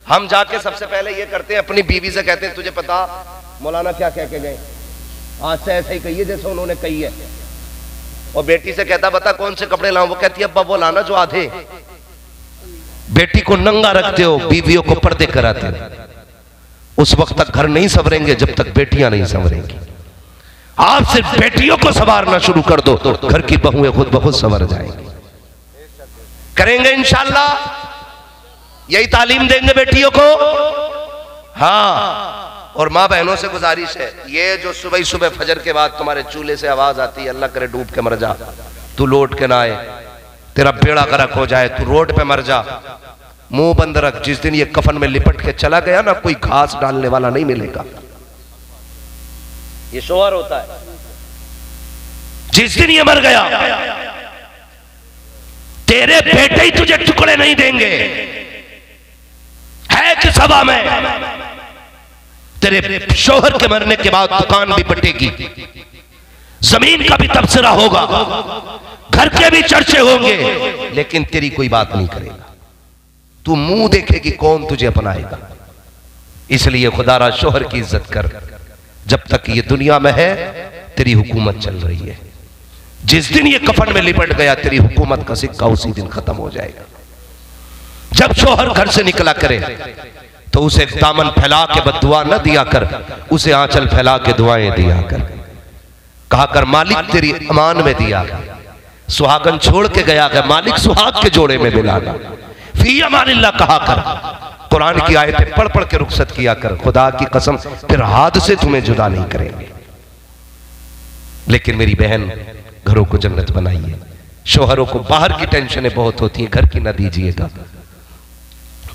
हम जाके सबसे पहले ये करते हैं, अपनी बीवी से कहते हैं तुझे पता मौलाना क्या कह के गए, आज से ऐसे ही कही है जैसे उन्होंने कही है। और बेटी से कहता बता कौन से कपड़े लाऊं, वो कहती है अब्बा वो लाना जो आधे। बेटी को नंगा रखते हो, बीवियों को पर्दे कराते हो। उस वक्त तक घर नहीं संवरेंगे जब तक बेटियां नहीं संवरेंगी। आप सिर्फ बेटियों को संवारना शुरू कर दो तो घर की बहुएं खुद ब खुद संवर जाएंगी। करेंगे इंशाअल्लाह, यही तालीम देंगे बेटियों को। हाँ, और माँ बहनों से गुजारिश है, ये जो सुबह सुबह फजर के बाद तुम्हारे चूल्हे से आवाज आती है अल्लाह करे डूब के मर जा, तू लौट के ना आए, तेरा बेड़ा गर्क हो जाए, तू रोड पे मर जा, मुंह बंद रख। जिस दिन ये कफन में लिपट के चला गया ना, कोई घास डालने वाला नहीं मिलेगा। ये शोहर होता है, जिस दिन ये मर गया तेरे बेटे ही तुझे टुकड़े नहीं देंगे। है कि सभा में तेरे शोहर के मरने के बाद दुकान भी बटेगी, जमीन का भी तबसरा होगा, घर के भी चर्चे होंगे, लेकिन तेरी कोई बात नहीं करेगा। तू मुंह देखेगी कौन तुझे अपनाएगा। इसलिए खुदारा शोहर की इज्जत कर, जब तक ये दुनिया में है तेरी हुकूमत चल रही है। जिस दिन ये कफन में लिपट गया तेरी हुकूमत का सिक्का उसी दिन खत्म हो जाएगा। जब शोहर घर से निकला करे तो उसे दामन फैला के बद्दुआ न दिया कर, उसे आंचल फैला के दुआएं दिया कर। कहा कर मालिक तेरी अमान में दिया कर। सुहागन छोड़ के गया है, मालिक सुहाग के जोड़े में मिलाना। फी अमानिल्लाह कहा कर। कुरान की आयतें पढ़ पढ़ के रुखसत किया कर। खुदा की कसम फिर हाथ से तुम्हें जुदा नहीं करेंगे। लेकिन मेरी बहन, घरों को जन्नत बनाइए। शोहरों को बाहर की टेंशनें बहुत होती हैं, घर की ना दीजिएगा।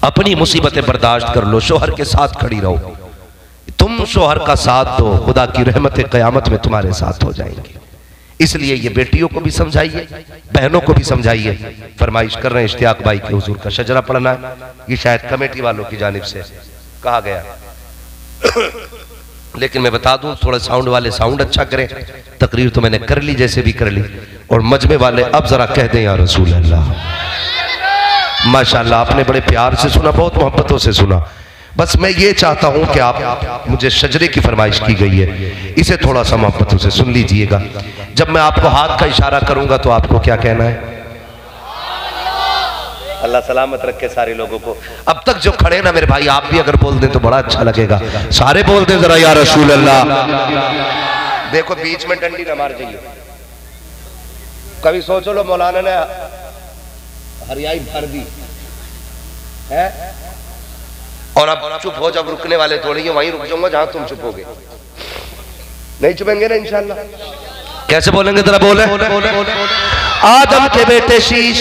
अपनी मुसीबतें बर्दाश्त कर लो, शोहर के साथ खड़ी रहो। तुम शोहर का साथ दो, खुदा की रहमतें क़यामत में तुम्हारे साथ हो जाएंगी। इसलिए ये बेटियों को भी समझाइए, बहनों को भी समझाइए। फरमाइश कर रहे हैं इश्तियाक भाई के हुजूर का शजरा पढ़ना है, ये शायद कमेटी वालों की जानिब से कहा गया। लेकिन मैं बता दूं, थोड़ा साउंड वाले साउंड अच्छा करें। तकरीर तो मैंने कर ली जैसे भी कर ली, और मजमे वाले अब जरा कह दें या रसूल अल्लाह। माशाल्लाह आपने बड़े प्यार से सुना, बहुत मोहब्बतों से सुना। बस मैं ये चाहता हूं कि आप, मुझे शजरे की फरमाइश की गई है, इसे थोड़ा सा मोहब्बतों से सुन लीजिएगा। जब मैं आपको हाथ का इशारा करूंगा तो आपको क्या कहना है? अल्लाह सलामत रखे सारे लोगों को। अब तक जो खड़े ना मेरे भाई, आप भी अगर बोल दें तो बड़ा अच्छा लगेगा। सारे बोल दें जरा या रसूल अल्लाह। देखो बीच में डंडी ना मार जाइए। कभी सोचो लो मौलाना ने हरियाई भर दी है, और अब चुप हो, जब रुकने वाले थोड़ी है वहीं रुक जाऊंगा जहां तुम चुपोगे। नहीं चुपेंगे ना इंशाल्लाह। कैसे बोलेंगे जरा बोले। आदम के बेटे शीश,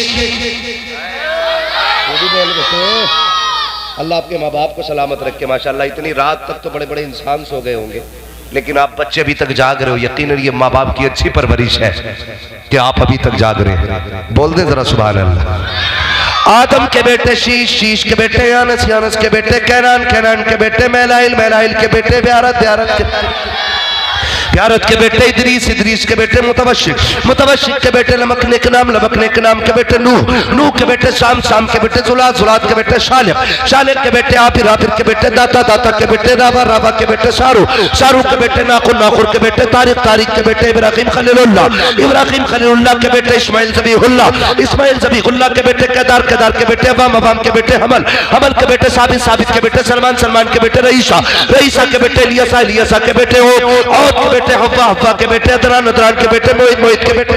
अल्लाह आपके माँ बाप को सलामत रखे। माशाल्लाह इतनी रात तक तो बड़े बड़े इंसान सो गए होंगे, लेकिन आप बच्चे अभी तक जाग रहे हो। यकीनन ये माँ बाप की अच्छी परवरिश है कि आप अभी तक जाग रहे हैं। बोल दे जरा सुभान अल्लाह। आदम के बेटे शीश, शीश के बेटे यानस, यानस के बेटे कैनान, कैनान के बेटे मैलाइल, मैलाइल के बेटे ब्यारत, ब्यारत के प्यारत के बेटे इदरीस, इदरीस के बेटे मुतवशिक, मुतवशिक के बेटे लमकने के नाम, लमकने के नाम के बेटे नूह, नूह के बेटे शाम, शाम के बेटे जुलाद, जुलाद के बेटे शालिक, शालिक के बेटे आफिर, आफिर के बेटे दाता, दाता के बेटे रावा, रावा के बेटे शारू, शारू के बेटे नाखुर, नाखुर के बेटे तारिक, तारिक के बेटे इब्राहिम खलीलुल्लाह, इब्राहिम खलीलुल्लाह के बेटे इस्माइल ज़बीहुल्लाह, इस्माइल ज़बीहुल्लाह के बेटे केदार, केदार के बेटे अवाम, अवाम के बेटे हमल, हमल के बेटे साबित, साबित के बेटे सलमान, सलमान के बेटे रईसा, रईसा के बेटे इलियासा, इलियासा के बेटे औद के बेटे हव्वा, हव्वा के बेटे अदरान, अदरान के बेटे मोहित, मोहित के बेटे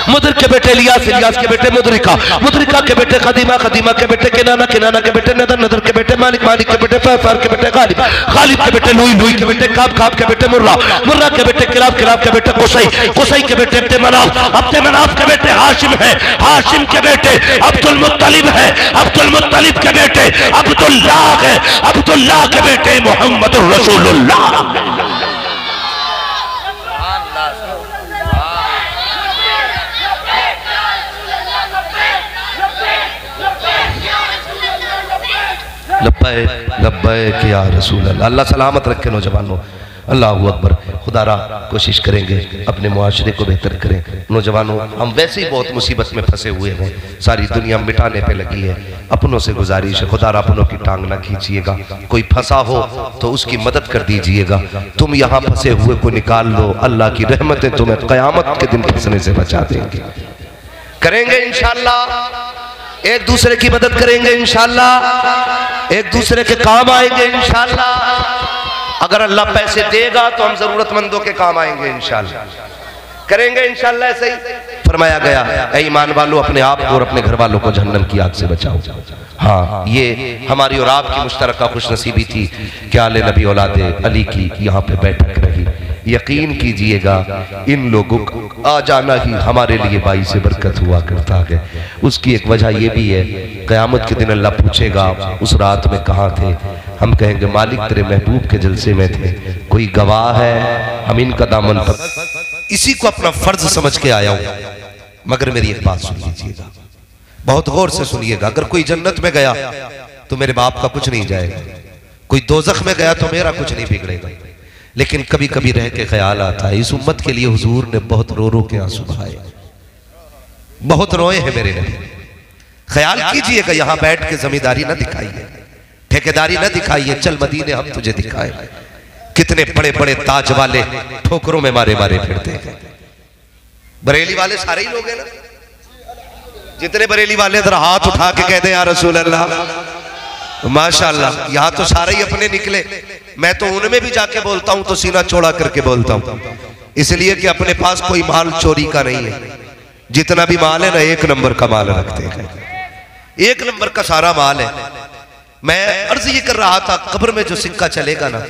मुदर के बेटे इलियास, इलियास के बेटे मुदरिका, मुदरिका के बेटे खदीमा, खदीमा के बेटे किनाना, किनाना के बेटे नदर, नदर के बेटे मालिक, मालिक के बेटे फैफार के बेटे गालिब, गालिब के बेटे लुई, लुई के बेटे काब, काब के बेटे मुर्रा, मुर्रा के बेटे किलाब, किलाब के बेटे कुसई, कुसई के बेटे अब्दे मनाफ, अब्दे मनाफ के बेटे हाशिम है, हाशिम के बेटे अब्दुल मुत्तलिब है, अब्दुल मुत्तलिब के बेटे अब्दुल्लाह है, अब्दुल्लाह के बेटे मोहम्मद रसूलुल्लाह। लब्बैक लब्बैक या रसूल अल्लाह। अल्लाह सलामत रखे नौजवानों। अल्लाह अकबर। खुदारा कोशिश करेंगे अपने मुआशरे को बेहतर करें। नौजवानों, हम वैसे ही बहुत मुसीबत में फंसे हुए हैं, सारी दुनिया मिटाने पे लगी है। अपनों से गुजारिश है, खुदारा अपनों की टांग ना खींचिएगा। कोई फंसा हो तो उसकी मदद कर दीजिएगा। तुम यहाँ फंसे हुए को निकाल लो, अल्लाह की रहमतें तुम्हें क़यामत के दिन फंसने से बचा देंगे। करेंगे इंशाअल्लाह, एक दूसरे की मदद करेंगे इंशाअल्लाह, एक दूसरे के काम आएंगे इंशाअल्लाह। अगर अल्लाह पैसे देगा तो हम जरूरतमंदों के काम आएंगे इंशाअल्लाह, करेंगे इंशाअल्लाह। ऐसे ही फरमाया गया, ऐ ईमान वालों अपने आप को और अपने घर वालों को जहन्नम की आग से बचाओ। हाँ, ये हमारी और आपकी मुश्तरका खुशनसीबी थी कि आले नबी औलादे अली की यहाँ पे बैठक रही। यकीन कीजिएगा इन लोगों का आ जाना ही हमारे लिए बाईस बरकत हुआ करता है। उसकी एक वजह यह भी है, क़यामत के दिन अल्लाह पूछेगा उस रात में कहाँ थे? हम कहेंगे मालिक तेरे महबूब के जलसे में थे। कोई गवाह है? हम इनका दामन पर इसी को अपना फर्ज समझ के आया हूं। मगर मेरी एक बात सुन लीजिएगा, बहुत गौर से सुनिएगा। अगर कोई जन्नत में गया तो मेरे बाप का कुछ नहीं जाएगा, कोई दोज़ख में गया तो मेरा कुछ नहीं बिगड़ेगा। लेकिन कभी कभी रह के ख्याल आता है, इस उम्मत के लिए हुजूर ने बहुत रो रो के आंसू बहाए, बहुत रोए हैं मेरे नबी। ख्याल कीजिएगा, यहां बैठ के जमींदारी ना दिखाइए, ठेकेदारी ना दिखाइए, चल मदीने हम तुझे दिखाए। कितने बड़े बड़े ताज वाले ठोकरों में मारे मारे फिरते हैं। बरेली वाले सारे ही लोग हैं ना, जितने बरेली वाले इधर हाथ उठा के कहते हैं या रसूल अल्लाह, माशाअल्लाह। यहां तो सारे ही अपने निकले। मैं तो उनमें भी जाके बोलता हूं तो सीना चौड़ा करके बोलता हूं, इसलिए कि अपने पास कोई माल चोरी का नहीं है। जितना भी माल है ना, एक नंबर का माल रखते हैं, एक नंबर का सारा माल है। मैं अर्ज ये कर रहा था, कब्र में जो सिक्का चलेगा ना,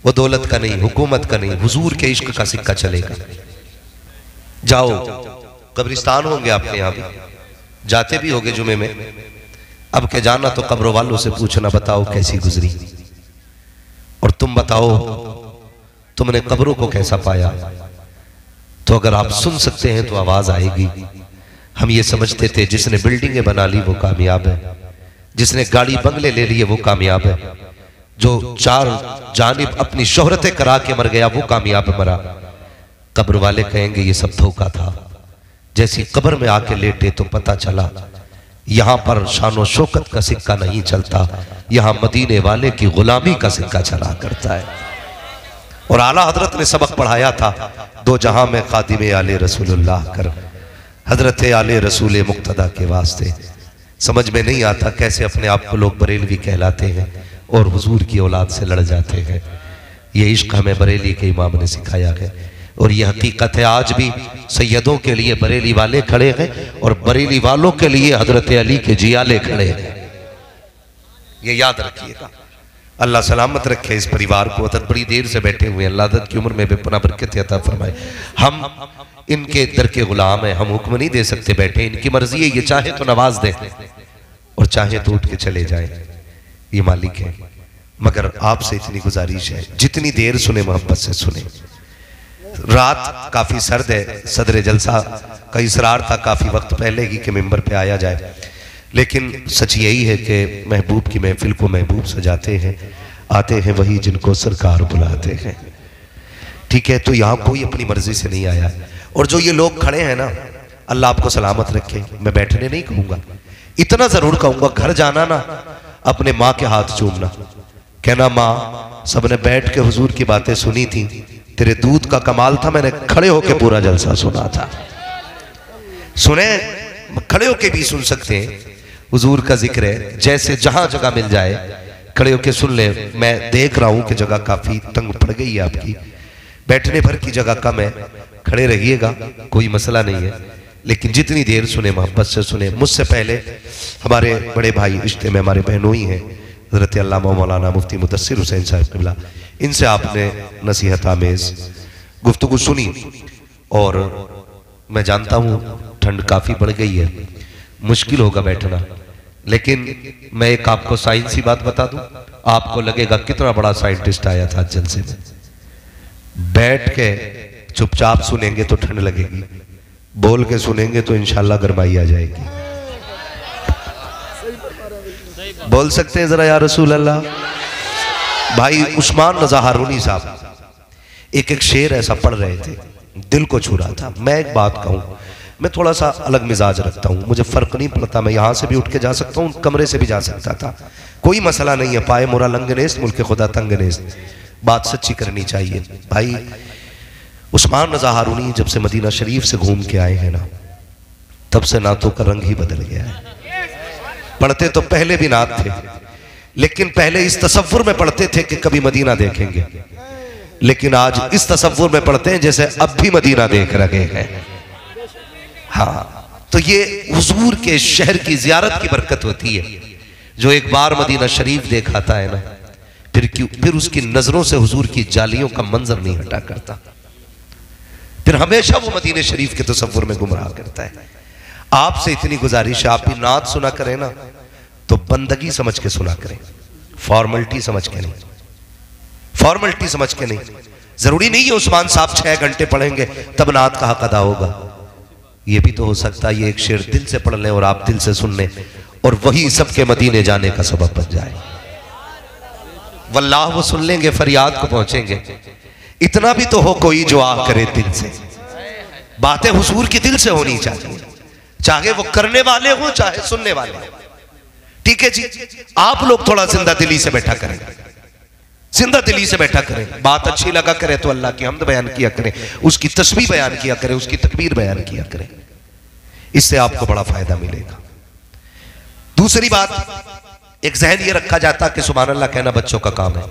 वो दौलत का नहीं, हुकूमत का नहीं, हुजूर के इश्क का सिक्का चलेगा। जाओ, कब्रिस्तान होंगे आपके यहाँ भी, जाते भी होगे जुमे में। अब के जाना तो कब्र वालों से पूछना, बताओ कैसी गुजरी, और तुम बताओ तुमने कब्रों को कैसा पाया। तो अगर आप सुन सकते हैं तो आवाज आएगी। हम ये समझते थे जिसने बिल्डिंगें बना ली वो कामयाब है, जिसने गाड़ी बंगले ले लिए वो कामयाब है, जो चार जानिब अपनी शोहरतें करा के मर गया वो कामयाब मरा। कब्र वाले कहेंगे ये सब धोखा था। जैसी कब्र में आके लेटे तो पता चला यहां पर शानो शौकत का सिक्का नहीं चलता, यहां मदीने वाले की गुलामी का सिक्का चला करता है। और आला हजरत ने सबक पढ़ाया था, दो जहां में खादिम आले रसूलुल्लाह कर, हजरत आले रसूल मुक्तदा के वास्ते। समझ में नहीं आता कैसे अपने आप को लोग बरेलवी कहलाते हैं और हुजूर की औलाद से लड़ जाते हैं। ये इश्क हमें बरेली के इमाम ने सिखाया है, और ये हकीकत है। आज भी सैयदों के लिए बरेली वाले खड़े हैं और बरेली वालों के लिए हजरत अली के जियाले खड़े हैं। ये याद रखिएगा। अल्लाह सलामत रखे इस परिवार को। अतः बड़ी देर से बैठे हुए हैं, अल्लाह अदद की उम्र में बेपनाह बरकत अता फरमाए। हम इनके दर के गुलाम हैं, हम हुक्म नहीं दे सकते, बैठे इनकी मर्जी है। ये चाहे तो नवाज दें और चाहे तो उठ के चले जाएं, ये मालिक है। मगर आपसे इतनी गुजारिश है, जितनी देर सुने मोहब्बत से सुने। रात काफी सर्द है, सदर जलसा का इसरार था काफी वक्त पहले ही कि मिंबर पे आया जाए, लेकिन सच यही है कि महबूब की महफिल को महबूब सजाते हैं, आते हैं वही जिनको सरकार बुलाते हैं। ठीक है, तो यहाँ कोई अपनी मर्जी से नहीं आया। और जो ये लोग खड़े हैं ना, अल्लाह आपको सलामत रखे। मैं बैठने नहीं कहूंगा, इतना जरूर कहूंगा, घर जाना ना अपने माँ के हाथ चूमना, कहना माँ सबने बैठ के हुजूर की बातें सुनी थी, तेरे दूध का कमाल था, मैंने खड़े होके पूरा जलसा सुना था। सुने, खड़े होके भी सुन सकते हैं, हुजूर का जिक्र है। जैसे जहां जगह मिल जाए खड़े होके सुन ले। मैं देख रहा हूं कि जगह काफी तंग पड़ गई है आपकी, बैठने भर की जगह कम है, खड़े रहिएगा, कोई मसला नहीं है। लेकिन जितनी देर सुने मोहब्बत से सुने। मुझसे पहले हमारे बड़े भाई रिश्ते में हमारे बहनोई हैं, हज़रत अल्लामा मौलाना मुफ्ती मुदस्सिर हुसैन साहब क़िबला, इनसे आपने नसीहत आमेज़ गुफ्तगू सुनी। और मैं जानता हूँ ठंड काफ़ी बढ़ गई है, मुश्किल होगा बैठना, लेकिन मैं एक आपको साइंसी बात बता दूं, आपको लगेगा कितना बड़ा साइंटिस्ट आया था जलसे में। बैठ के चुपचाप सुनेंगे तो ठंड लगेगी, बोल के सुनेंगे तो इंशाल्लाह गरमाई आ जाएगी। बोल सकते हैं जरा या रसूल अल्लाह। भाई उस्मान रजा हारूनी साहब एक एक शेर ऐसा पढ़ रहे थे, दिल को छू रहा था। मैं एक बात कहूँ, मैं थोड़ा सा अलग मिजाज रखता हूँ, मुझे फर्क नहीं पड़ता, मैं यहाँ से भी उठ के जा सकता हूँ, कमरे से भी जा सकता था, कोई मसला नहीं है। पाए मुरा लंगनेस मुल्क खुदा तंगनेस, बात सच्ची करनी चाहिए। भाई उस्मान रजा हारूनी जब से मदीना शरीफ से घूम के आए हैं ना, तब से नातों का रंग ही बदल गया है। पढ़ते तो पहले भी नात थे, लेकिन पहले इस तसव्वुर में पढ़ते थे कि कभी मदीना देखेंगे, लेकिन आज इस तसव्वुर में पढ़ते हैं जैसे अब भी मदीना देख रहे हैं। हाँ, तो ये हुजूर के शहर की जियारत की बरकत होती है। जो एक बार मदीना शरीफ देख आता है ना, फिर उसकी नजरों से हुजूर की जालियों का मंजर नहीं हटा करता, फिर हमेशा वो मदीने शरीफ के तसव्वुर में गुमराह करता है। आपसे इतनी गुजारिश है, आप भी नात सुना करें ना तो बंदगी समझ के सुना करें, फॉर्मेलिटी समझ के नहीं, फॉर्मेलिटी समझ के नहीं। जरूरी नहीं है उस्मान साहब 6 घंटे पढ़ेंगे तब नात का हक अदा होगा। ये भी तो हो सकता है ये एक शेर दिल से पढ़ लें और आप दिल से सुन लें और वही सबके मदीने जाने का सबब बन जाए। वल्लाह वो सुन लेंगे, फरियाद को पहुंचेंगे। इतना भी तो हो कोई जो आ करे दिल से, बातें हुजूर की दिल से होनी चाहिए, चाहे वो करने वाले हो चाहे सुनने वाले हो। ठीक है जी, आप लोग थोड़ा जिंदा दिली से बैठा करें, जिंदा दिली से बैठा करें। बात अच्छी लगा करे तो अल्लाह की हम्द बयान किया करें, उसकी तस्बीह बयान किया करें, उसकी तकबीर बयान किया करें, इससे आपको बड़ा फायदा मिलेगा। दूसरी बात, एक जहन ये रखा जाता कि सुभान अल्लाह कहना बच्चों का काम है।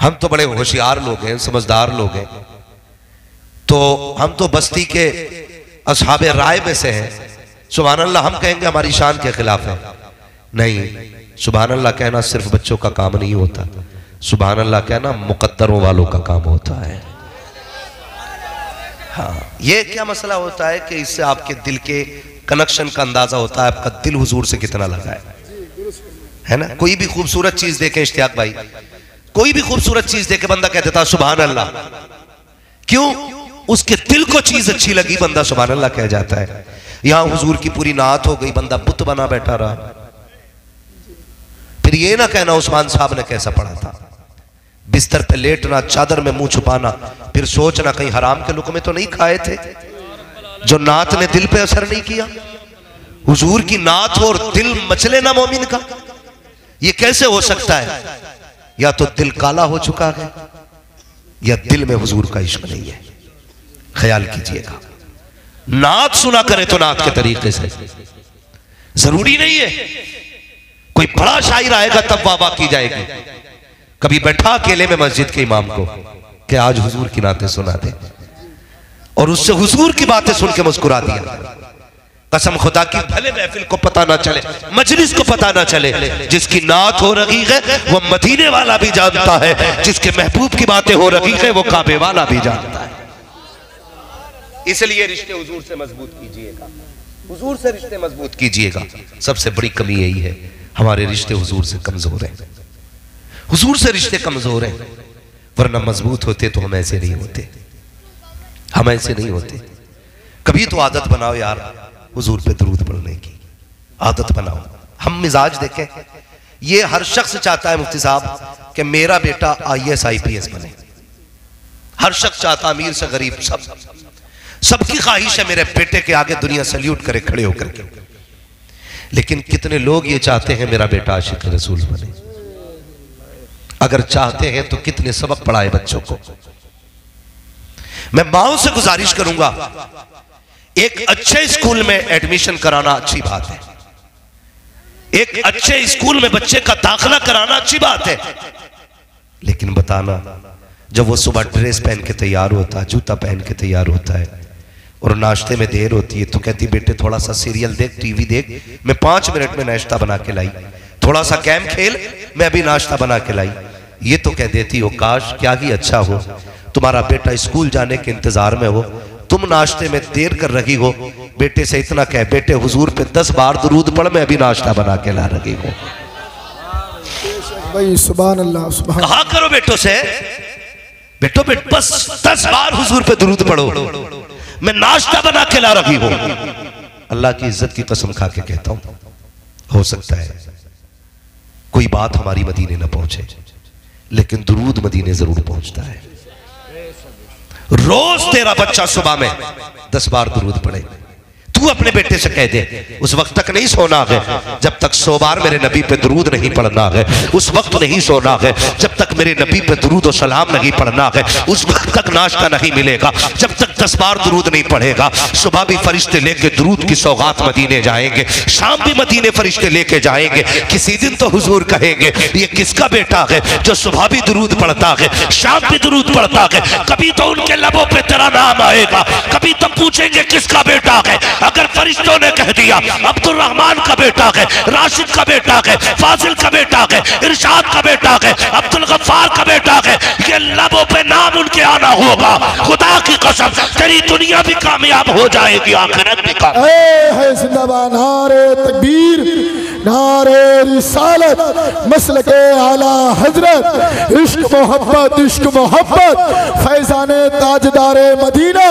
हम तो बड़े होशियार लोग हैं, समझदार लोग हैं, तो हम तो बस्ती के असहाबे राय में से हैं। सुभान अल्लाह हम कहेंगे हमारी शान के खिलाफ है। नहीं, सुभान अल्लाह कहना सिर्फ बच्चों का काम नहीं होता, सुभान अल्लाह कहना मुकद्दरों वालों का काम होता है। हाँ, ये क्या मसला होता है कि इससे आपके दिल के कनेक्शन का अंदाजा होता है, आपका दिल हुजूर से कितना लगा है ना। कोई भी खूबसूरत चीज देखे इश्तियाक भाई, कोई भी खूबसूरत चीज देखे बंदा कह देता सुभान अल्लाह, क्यों? उसके दिल को चीज अच्छी लगी, बंदा सुभान अल्लाह कह जाता है। यहां हुजूर की पूरी नात हो गई, बंदा बुत बना बैठा रहा। फिर ये ना कहना उस्मान साहब ने कैसा पढ़ा था, बिस्तर पे लेटना, चादर में मुंह छुपाना, फिर सोचना कहीं हराम के लुक़मे तो नहीं खाए थे, जो नात ने दिल पे असर नहीं किया। हुजूर की नात हो और दिल मचले ना मोमिन का, ये कैसे हो सकता है? या तो दिल काला हो चुका है या दिल में हुजूर का इश्क नहीं है। ख्याल कीजिएगा, नात सुना करे तो नात के तरीके से, जरूरी नहीं है कोई बड़ा शायर आएगा तब वाह वाह की जाएगी। कभी बैठा अकेले में मस्जिद के इमाम को कि आज हुजूर की नातें सुना दे, और उससे हुजूर की बातें सुन के मुस्कुरा दिया। कसम खुदा की भले महफिल को पता ना चले, मजलिस को पता ना चले, जिसकी नात हो रही है वो मदीने वाला भी जानता है, जिसके महबूब की बातें हो रही है वो काबे वाला भी जानता है। इसलिए रिश्ते हुजूर से मजबूत कीजिएगा, हुजूर से रिश्ते मजबूत कीजिएगा। सबसे बड़ी कमी यही है, हमारे रिश्ते हुजूर से कमजोर हैं, हुजूर से रिश्ते कमजोर हैं, वरना मजबूत होते तो हम ऐसे नहीं होते, हम ऐसे नहीं होते। कभी तो आदत बनाओ यार हुजूर पे दरूद पढ़ने की, आदत बनाओ। हम मिजाज देखें, ये हर शख्स चाहता है मुफ्ती साहब कि मेरा बेटा IAS IPS बने, हर शख्स चाहता, अमीर से गरीब, सबकी ख्वाहिश है मेरे बेटे के आगे दुनिया सल्यूट करे खड़े होकर के। लेकिन कितने लोग ये चाहते हैं मेरा बेटा आशिक रसूल बने? अगर चाहते हैं तो कितने सबक पढ़ाए बच्चों को। मैं माओं से गुजारिश करूंगा, एक अच्छे स्कूल में एडमिशन कराना अच्छी बात है, एक अच्छे स्कूल में बच्चे का दाखिला कराना अच्छी बात है, लेकिन बताना जब वो सुबह ड्रेस पहन के तैयार होता है, जूता पहन के तैयार होता है और नाश्ते में देर होती है तो कहती बेटे थोड़ा सा सीरियल देख, टीवी देख, मैं 5 मिनट में नाश्ता बना के लाई, थोड़ा सा गेम खेल, मैं अभी नाश्ता बना के लाई। ये तो कह देती हो काश क्या ही अच्छा हो, तुम्हारा बेटा स्कूल जाने के इंतजार में हो, तुम नाश्ते में देर कर रही हो, बेटे से इतना कह बेटे हुजूर पे 10 बार दुरूद पढ़, मैं अभी नाश्ता बना के ला रही हूँ। भाई सुभान अल्लाह, सुभान। कहा करो बेटों से, बेटो बस 10 बार हुजूर पे दुरूद पढ़ो, मैं नाश्ता बना के ला रही हूँ। अल्लाह की इज्जत की कसम खा के कहता हूँ, हो सकता है कोई बात हमारी मदीने न पहुंचे, लेकिन दुरूद मदीने जरूर पहुंचता है। रोज तेरा बच्चा सुबह में 10 बार दुरूद पढ़े। तू अपने बेटे से कह दे उस वक्त तक नहीं सोना है जब तक 100 बार मेरे नबी पे दुरूद नहीं पढ़ना है। उस वक्त नहीं सोना है जब तक मेरे नबी पे दुरूद और सलाम नहीं पढ़ना है। उस वक्त तक नाश्ता नहीं मिलेगा जब तक 10 बार दुरूद नहीं पढ़ेगा। सुबह भी फरिश्ते लेके दुरूद की सौगात मदीने जाएंगे, शाम भी मदीने फरिश्ते लेके जाएंगे। किसी दिन तो हुजूर कहेंगे ये किसका बेटा है जो सुबह भी दुरूद पढ़ता है, शाम भी दुरूद पढ़ता है। कभी तो उनके लबों पे तेरा नाम आएगा, कभी तो पूछेंगे किसका बेटा है। अगर फरिश्तों ने कह दिया अब्दुल रहमान का बेटा है, राशिद का बेटा है, फाजिल का बेटा है, इरशाद का बेटा है, अब्दुल गफ्फार का बेटा है, ये लबों पे नाम उनके आना होगा। खुदा की कसम तेरी दुनिया भी कामयाब हो जाएगी, आखिरत भी कामयाब। जिंदाबाद नारे तकबीर, नारे रिसालत, मसलके आला हजरत, इश्क मोहब्बत, फैजाने ताजदारे मदीना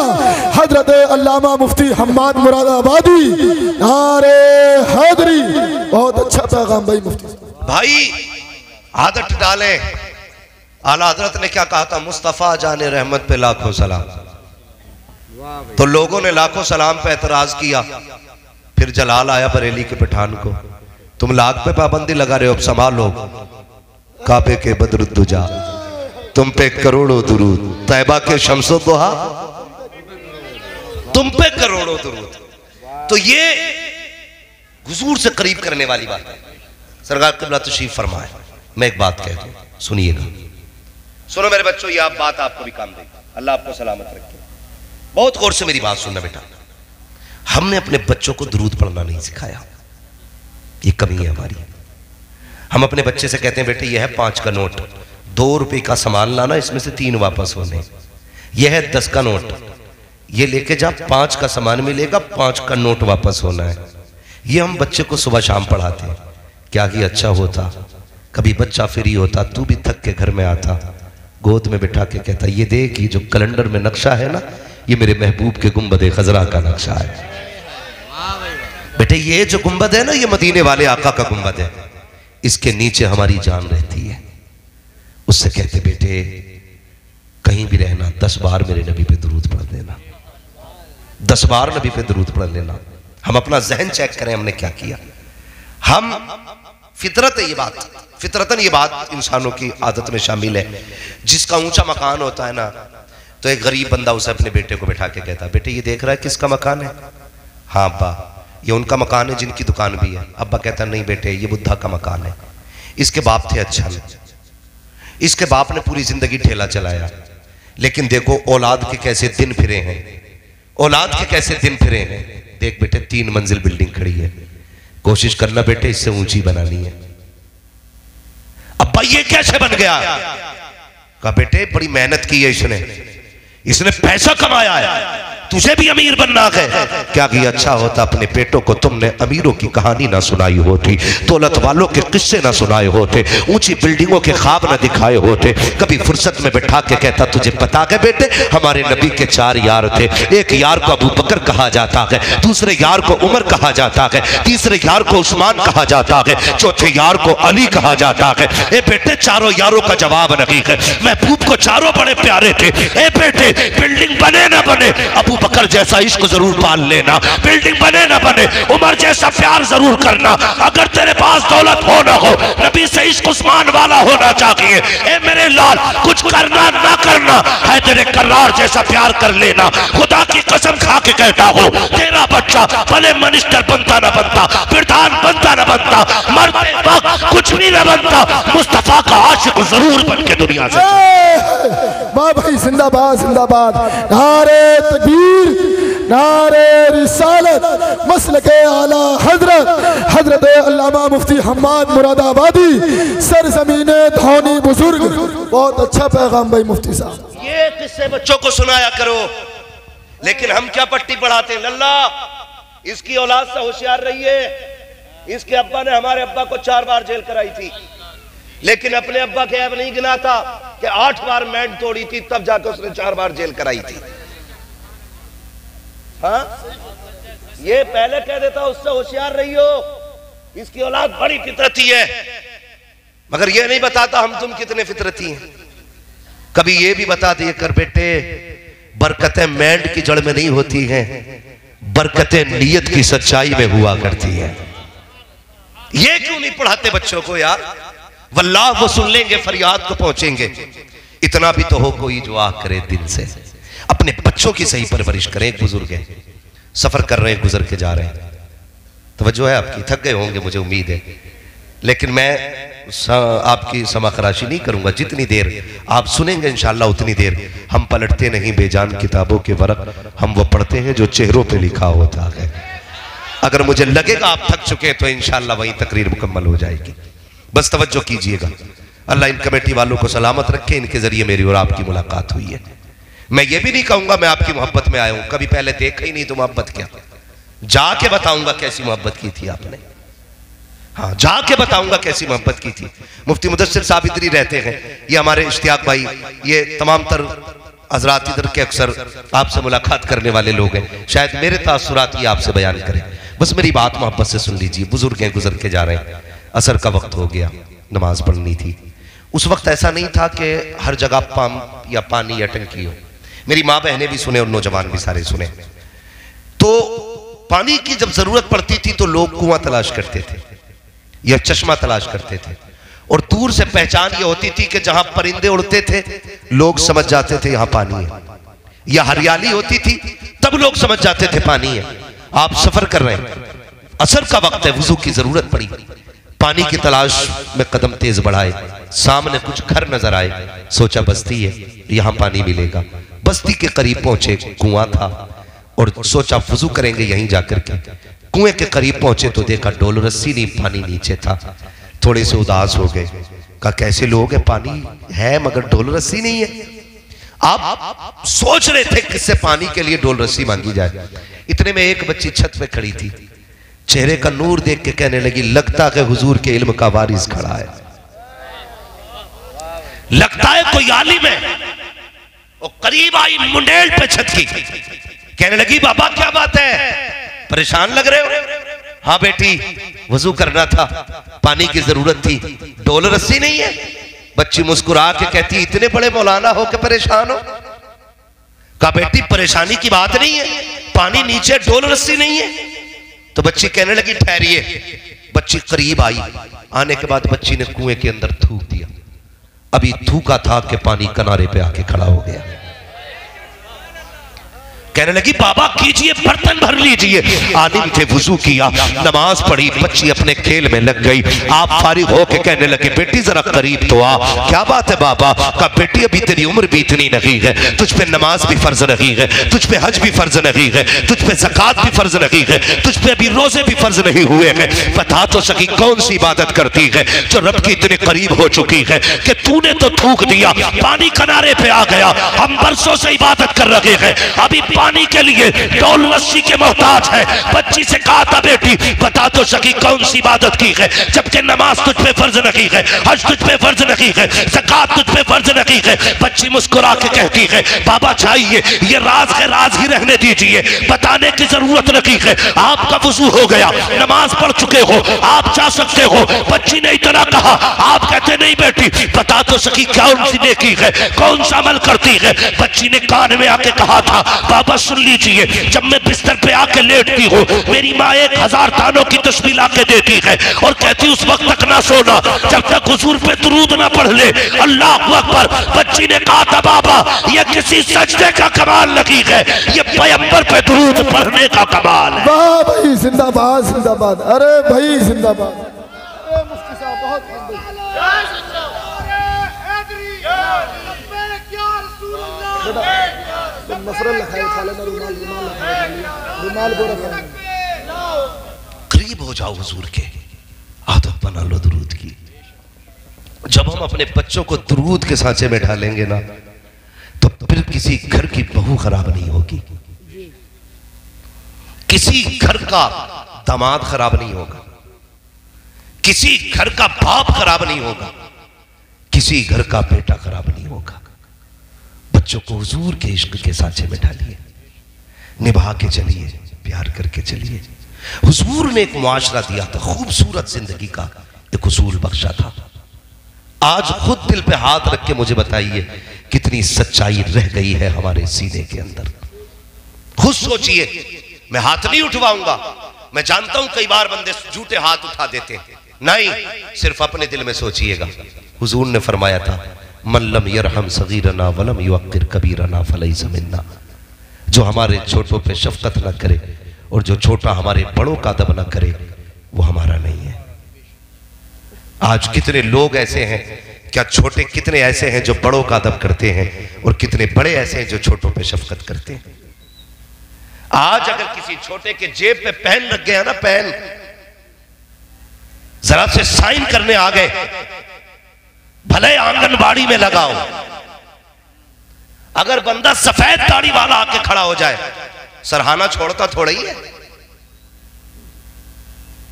हजरत अल्लामा मुफ्ती हम्माद मुरादाबादी, नारे हैदरी। बहुत अच्छा पैगाम भाई मुफ्ती भाई। आदत डाले। आला हजरत ने क्या कहा था, मुस्तफा जाने रहमत पे लाखों सलाम। तो लोगों ने लाखों सलाम पे एतराज किया। फिर जलाल आया बरेली के पठान को, तुम लाख पे पाबंदी लगा रहे हो, अब संभालो। काबे के बदरुद्दुजा तुम पे करोड़ों दुरूद, तैबा के शम्सो दोहा तुम पे करोड़ों दुरूद। तो ये हुजूर से करीब करने वाली बात है। सरकार क़िबला तशरीफ फरमाए। मैं एक बात कह दूं, सुनिएगा। सुनो मेरे बच्चों, ये आप बात आपको भी काम देगी। अल्लाह आपको सलामत रखे। बहुत गौर से मेरी बात सुनना बेटा। हमने अपने बच्चों को दुरूद पढ़ना नहीं सिखाया, ये कमी है हमारी। हम अपने बच्चे से कहते हैं बेटे ये है 5 का नोट, 2 रुपए का सामान लाना, इसमें से 3 वापस होने। यह है 10 का नोट, ये लेके जा, 5 का सामान मिलेगा, 5 का नोट वापस होना है। ये हम बच्चे को सुबह शाम पढ़ाते हैं। क्या ही अच्छा होता कभी बच्चा फ्री होता, तू भी थक के घर में आता, गोद में बिठा के कहता ये देख ये जो कैलेंडर में नक्शा है ना, ये मेरे महबूब के गुंबद खजरा का नक्शा है। बेटे ये जो गुंबद है ना, ये मदीने वाले आका का गुंबद है, इसके नीचे हमारी जान रहती है। उससे कहते बेटे कहीं भी रहना 10 बार मेरे नबी पे दुरूद पढ़ लेना, 10 बार नबी पे दुरूद पढ़ लेना। हम अपना जहन चेक करें हमने क्या किया। हम फितरत है, ये बात फितरतन ये बात इंसानों की आदत में शामिल है। जिसका ऊंचा मकान होता है ना, तो एक गरीब बंदा उसे अपने बेटे को बैठा के कहता बेटे ये देख रहा है किसका मकान है? हाँ अब्बा ये उनका मकान है जिनकी दुकान भी है। अब्बा कहता नहीं बेटे ये बुद्धा का मकान है। इसके बाप थे अच्छा, इसके बाप ने पूरी जिंदगी ठेला चलाया, लेकिन देखो औलाद के कैसे दिन फिरे हैं, औलाद के कैसे दिन फिरे हैं। देख बेटे 3 मंजिल बिल्डिंग खड़ी है, कोशिश करना बेटे इससे ऊंची बनानी है। अब्बा ये कैसे बन गया? कहा बेटे बड़ी मेहनत की है इसने पैसा कमाया है, तुझे भी अमीर बनना है। क्या कि अच्छा होता अपने बेटों को तुमने अमीरों की कहानी ना सुनाई होती, दौलत वालों के किस्से ना सुनाए होते, ऊंची बिल्डिंगों के ख्वाब ना दिखाए होते। कभी फुर्सत में बैठा के कहता तुझे पता है बेटे हमारे नबी के 4 यार थे, एक यार को अबू बकर कहा जाता है, दूसरे यार को उमर कहा जाता है, तीसरे यार को उस्मान कहा जाता है, चौथे यार को अली कहा जाता है। ए बेटे चारों यारों का जवाब नहीं है, महबूब को चारों बड़े प्यारे थे। ए बेटे बिल्डिंग बने ना बने अबू बकर जैसा इश्क जरूर पाल लेना, बिल्डिंग बने ना बने उमर जैसा प्यार जरूर करना। अगर तेरे पास दौलत हो ना हो, नबी से इश्क उस्मान वाला होना चाहिए। ए मेरे लाल कुछ करना ना करना है तेरे करार जैसा प्यार कर लेना। खुदा की कसम खा के कहता हूँ तेरा बच्चा भले मिनिस्टर बनता ना बनता, प्रधान बनता ना बनता, मरते वक्त कुछ भी ना बनता, मुस्तफा का आशिक जरूर बन के दुनिया से। भाई जिंदाबाद जिंदाबाद, नारे तकबीर, नारे रिसालत, मसलके आला हजरत हजरत अल्लामा मुफ्ती हम्माद मुरादाबादी, सरजमीने धौनी बुजुर्ग। बहुत अच्छा पैगाम भाई मुफ्ती साहब। ये किस्से बच्चों को सुनाया करो, लेकिन हम क्या पट्टी पढ़ाते हैं? लल्ला इसकी औलाद से होशियार रहिए। इसके अब्बा ने हमारे अब्बा को 4 बार जेल कराई थी, लेकिन अपने अब्बा के ऐब नहीं गिना था कि 8 बार मैंड तोड़ी थी, तब जाकर उसने 4 बार जेल कराई थी। हाँ ये पहले कह देता उससे होशियार रहियो, इसकी औलाद बड़ी फितरती है, मगर ये नहीं बताता हम तुम कितने फितरती हैं। कभी ये भी बता दिए कर बेटे, बरकतें मेंढ की जड़ में नहीं होती हैं, बरकतें नीयत की सच्चाई में हुआ करती है। ये क्यों नहीं पढ़ाते बच्चों को यार? वल्लाह वो सुन लेंगे, फरियाद को पहुंचेंगे। इतना भी तो हो कोई जो आह करे दिल से। अपने बच्चों की सही परवरिश करें। एक बुजुर्ग है, सफर कर रहे हैं, गुजर के जा रहे हैं, तवज्जो है आपकी, थक गए होंगे मुझे उम्मीद है, लेकिन मैं आपकी समाखराशी नहीं करूंगा। जितनी देर आप सुनेंगे इंशाअल्लाह उतनी देर हम पलटते नहीं बेजान किताबों के वरक, हम वो पढ़ते हैं जो चेहरों पे लिखा होता है। अगर मुझे लगेगा आप थक चुके हैं तो इंशाअल्लाह वहीं तकरीर मुकम्मल हो जाएगी। बस तवज्जो कीजिएगा। अल्लाह इन कमेटी वालों को सलामत रखे, इनके जरिए मेरी और आपकी मुलाकात हुई है। मैं ये भी नहीं कहूंगा मैं आपकी मोहब्बत में आया हूं, कभी पहले देखा ही नहीं तो मोहब्बत क्या, जाके बताऊंगा कैसी मोहब्बत की थी आपने। हाँ, जाके बताऊंगा कैसी मोहब्बत की थी। मुफ्ती मुदस्सिर साहब इधर ही रहते हैं, ये हमारे इश्तियाक भाई, ये तमाम तर हजरात इधर के अक्सर आपसे मुलाकात करने वाले लोग हैं, शायद मेरे तासुरात ये आपसे बयान करें। बस मेरी बात मोहब्बत से सुन लीजिए। बुजुर्ग हैं, गुजर के जा रहे हैं, असर का वक्त हो गया, नमाज पढ़नी थी। उस वक्त ऐसा नहीं था कि हर जगह पंप या पानी या टंकी हो। मेरी माँ बहनें भी सुने और नौजवान भी सारे सुने। तो पानी की जब जरूरत पड़ती थी तो लोग कुआं तलाश करते थे या चश्मा तलाश करते थे, और दूर से पहचान ये होती थी कि जहां परिंदे उड़ते थे लोग समझ जाते थे यहां पानी है, या हरियाली होती थी तब लोग समझ जाते थे पानी है। आप सफर कर रहे हैं, असर का वक्त है, वुजू की जरूरत पड़ी, पानी की तलाश में कदम तेज बढ़ाए, सामने कुछ घर नजर आए, सोचा बस्ती है यहां पानी मिलेगा। बस्ती के करीब पहुंचे, कुआं था, और सोचा वुजू करेंगे यहीं जाकर के। कुएं के करीब पहुंचे तो देखा डोल रस्सी नहीं, पानी नीचे था। थोड़े से उदास हो गए, कहा कैसे लोग हैं, पानी है मगर डोल रस्सी नहीं है। आप सोच रहे थे किससे पानी के लिए डोल रस्सी मांगी जाए। इतने में एक बच्ची छत पे खड़ी थी, चेहरे का नूर देख के कहने लगी, लगता है हुजूर के इल्म का वारिस खड़ा है, लगता है कोई आलिम है। और करीब आई, मुंडेल पे छत की, कहने लगी बाबा क्या बात है, परेशान लग रहे हो? हाँ बेटी, वजू करना था, पानी की जरूरत थी, डोल रस्सी नहीं है। बच्ची मुस्कुरा के कहती, इतने बड़े मौलाना हो के परेशान हो? कहा बेटी परेशानी की बात नहीं है, पानी नीचे, डोल रस्सी नहीं है। तो बच्ची कहने लगी ठहरिए। बच्ची करीब आई, आने के बाद बच्ची ने कुएं के अंदर थूक दिया। अभी थूका था कि पानी किनारे पे आके खड़ा हो गया। कहने लगी बाबा कीजिए, बर्तन भर लीजिए। आलिम थे, वुजू किया, नमाज पढ़ी, बच्ची अपने खेल में लग गई। आप फारिग होके कहने लगे बेटी जरा करीब तो आ। क्या बात है बाबा? कहा बेटी अभी तेरी उम्र भी इतनी नहीं है, तुझ पे नमाज भी फर्ज नहीं है, तुझ पे हज भी फर्ज नहीं है, तुझ पे ज़कात भी फर्ज नहीं है, तुझ पे अभी रोजे भी फर्ज नहीं हुए हैं। बता तो सकी कौन सी इबादत करती है जो रब के इतने करीब हो चुकी है कि तूने तो थूक दिया, पानी किनारे पे आ गया, हम बरसों से इबादत कर रहे हैं, अभी पानी के लिए डोल रस्सी के मोहताज है। बच्ची से कहा था बेटी बता तो सकी कौन सी इबादत की है जबकि नमाज तुझ पे फर्ज नहीं है, हज तुझ पे फर्ज नहीं है, ज़कात तुझ पे फर्ज नहीं है। बच्ची मुस्कुरा के कहती है बाबा चाहिए, ये राज है, राज ही रहने दीजिए, बताने की जरूरत नहीं है। आपका वुजू हो गया, नमाज पढ़ चुके हो, आप जा सकते हो। बच्ची ने इतना कहा, आप कहते नहीं बेटी बता तो सकी कौन सी नेकी है, कौन सा अमल करती है। बच्ची ने कान में आके कहा था बाबा सुन लीजिए, जब मैं बिस्तर पे आके लेटती हूँ मेरी माँ 1000 दानों की तस्बीह लाके देती है और कहती उस वक्त तक ना सोना जब तक हुजूर पे दुरूद ना पढ़ ले। अल्लाह अकबर। बच्ची ने कहा था बाबा ये किसी सजदे का कमाल नहीं है, ये पैगंबर पे दुरूद पढ़ने का कमाल है। वाह भाई जिंदाबाद जिंदाबाद, अरे भाई जिंदाबाद। मुफ्ती साहब बहुत करीब हो जाओ हुजूर के, आदत बना लो दुरूद की। जब हम अपने बच्चों को दुरूद के सांचे में ढालेंगे ना तो फिर किसी घर की बहू खराब नहीं होगी, किसी घर का दामाद खराब नहीं होगा, किसी घर का बाप खराब नहीं होगा, किसी घर का बेटा खराब नहीं होगा। बच्चों को हुजूर के इश्क के सांचे में डालिए, निभा के चलिए, प्यार करके चलिए। हुजूर ने एक मुआशरा दिया था, खूबसूरत जिंदगी का एक उसूल बख्शा था। आज खुद दिल पे हाथ रख के मुझे बताइए कितनी सच्चाई रह गई है हमारे सीने के अंदर। खुद सोचिए, मैं हाथ नहीं उठवाऊंगा, मैं जानता हूं कई बार बंदे झूठे हाथ उठा देते हैं, नहीं, सिर्फ अपने दिल में सोचिएगा। हुजूर ने फरमाया था, मन लम यरहम सगीरना वलम युअक्किर कबीरना फलैसा मिन्ना। जो हमारे छोटों पे शफकत न करे और जो छोटा हमारे बड़ों का अदब न करे, वो हमारा नहीं है। आज कितने लोग ऐसे हैं, क्या छोटे कितने ऐसे हैं जो बड़ों का अदब करते हैं, और कितने बड़े ऐसे हैं जो छोटों पे शफकत करते हैं। आज अगर किसी छोटे के जेब पे पेन लग गया ना, पेन जरा से साइन करने आ गए, भले आंगनबाड़ी में लगाओ, अगर बंदा सफेद दाढ़ी वाला आके खड़ा हो जाए, सरहाना छोड़ता थोड़ा ही है।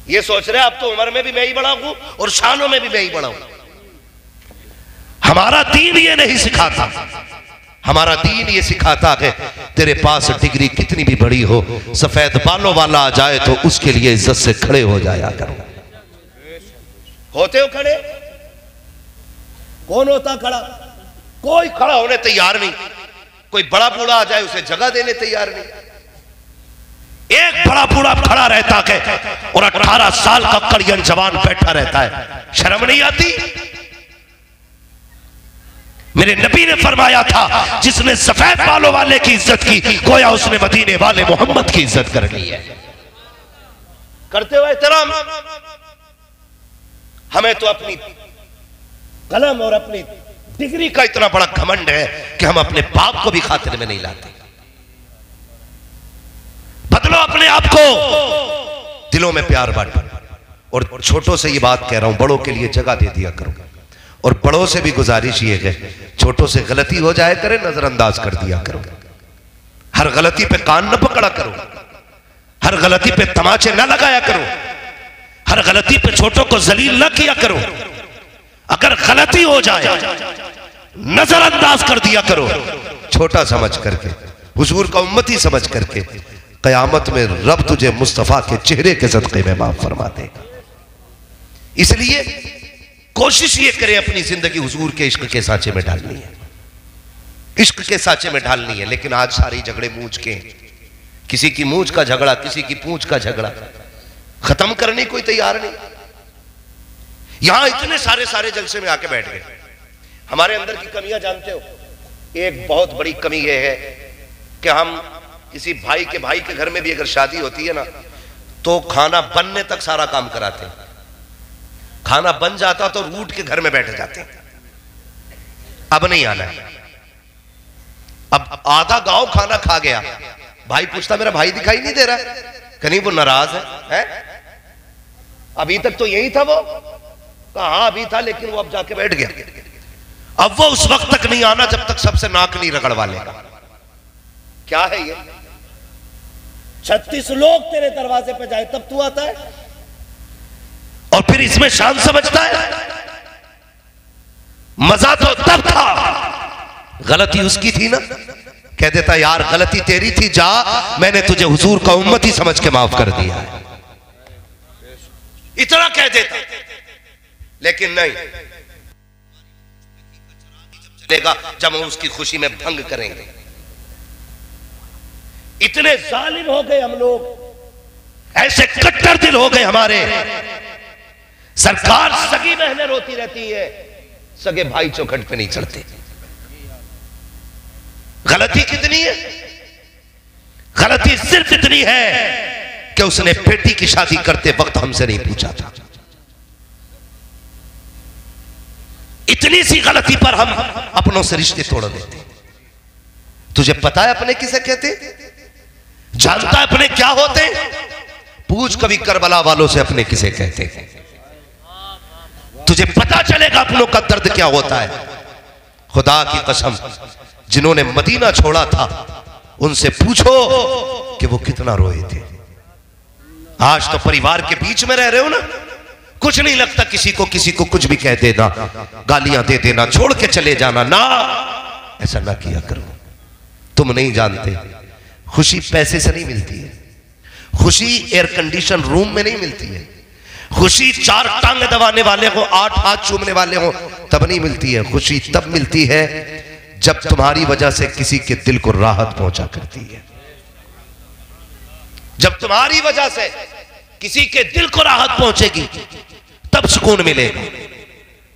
ये सोच रहे अब तो उम्र में भी मैं ही बड़ा हूं और शानों में भी मैं ही बड़ा हूं। हमारा दीन ये नहीं सिखाता, हमारा दीन ये सिखाता है तेरे पास डिग्री कितनी भी बड़ी हो, सफेद बालों वाला आ जाए तो उसके लिए इज्जत से खड़े हो जाया करो। होते हो खड़े? कौन होता खड़ा? कोई खड़ा होने तैयार नहीं। कोई बड़ा बूढ़ा आ जाए उसे जगह देने तैयार नहीं। एक बड़ा बूढ़ा खड़ा रहता है और 18 साल का कड़ियन जवान बैठा रहता है, शर्म नहीं आती? मेरे नबी ने फरमाया था, जिसने सफेद बालों वाले की इज्जत की, गोया उसने मदीने वाले मोहम्मद की इज्जत कर ली है। करते हो एहतराम? हमें तो अपनी कलम और अपनी डिग्री का इतना बड़ा घमंड है कि हम अपने बाप को भी खातिर में नहीं लाते। बदलो अपने आप को, दिलों में प्यार बांटो। और छोटों से ये बात कह रहा हूं, बड़ों के लिए जगह दे दिया करो। और बड़ों से भी गुजारिश ये है, छोटों से गलती हो जाए करे, नजरअंदाज कर दिया करो। हर गलती पे कान न पकड़ा करो, हर गलती पे तमाचे न लगाया करो, हर गलती पे छोटों को जलील न किया करो। अगर गलती हो जाए नजरअंदाज कर दिया करो, छोटा समझ करके, हुजूर का उम्मती समझ करके। कयामत में रब तुझे मुस्तफा के चेहरे के सदक़े में माफ फरमा देगा। इसलिए कोशिश ये करें अपनी जिंदगी हुजूर के इश्क के सांचे में ढालनी है, इश्क के सांचे में ढालनी है। लेकिन आज सारे झगड़े मूंछ के, किसी की मूंछ का झगड़ा, किसी की पूंछ का झगड़ा, खत्म करने कोई तैयार नहीं। यहां इतने सारे जलसे में आके बैठ गए। हमारे अंदर की कमियां जानते हो? एक बहुत बड़ी कमी यह है कि हम किसी भाई के घर में भी अगर शादी होती है ना, तो खाना बनने तक सारा काम कराते हैं। खाना बन जाता तो रूठ के घर में बैठ जाते हैं, अब नहीं आना है। अब आधा गांव खाना खा गया, भाई पूछता मेरा भाई दिखाई नहीं दे रहा है, कहीं वो नाराज है? अभी तक तो यही था। वो कहा अभी था, लेकिन वो अब जाके बैठ गया। अब वो उस वक्त तक नहीं आना जब तक सबसे नाक नहीं रगड़वा लेगा। क्या है ये? 36 लोग तेरे दरवाजे पे जाए तब तू आता है, और फिर इसमें शान समझता है। मजा तो तब था, गलती उसकी थी ना, कह देता यार गलती तेरी थी, जा, मैंने तुझे हुजूर का उम्मती समझ के माफ कर दिया है, इतना कह देता। लेकिन नहीं, चलेगा जब हम उसकी खुशी में भंग करेंगे। इतने जालिम हो गए हम लोग, ऐसे कट्टर दिल हो गए हमारे। सरकार सगी बहनें रोती रहती है, सगे भाई चौखट पे नहीं चढ़ते। गलती कितनी है? गलती सिर्फ इतनी है कि उसने बेटी की शादी करते वक्त हमसे नहीं पूछा था। इतनी सी गलती पर हम अपनों से रिश्ते तोड़ देते। तुझे पता है अपने किसे कहते? जानता है अपने क्या होते? पूछ कभी करबला वालों से अपने किसे कहते हैं, तुझे पता चलेगा अपनों का दर्द क्या होता है। खुदा की कसम, जिन्होंने मदीना छोड़ा था उनसे पूछो कि वो कितना रोए थे। आज तो परिवार के बीच में रह रहे हो ना, कुछ नहीं लगता किसी को कुछ भी कह देना, गालियां दे देना, छोड़ के चले जाना। ना, ऐसा ना किया करो। तुम नहीं जानते, खुशी पैसे से नहीं मिलती है, खुशी एयर कंडीशन रूम में नहीं मिलती है, खुशी 4 टांग दबाने वाले हो, 8 हाथ चूमने वाले हो तब नहीं मिलती है। खुशी तब मिलती है जब तुम्हारी वजह से किसी के दिल को राहत पहुंचा करती है, जब तुम्हारी वजह से किसी के दिल को राहत पहुंचेगी तब सुकून मिलेगा।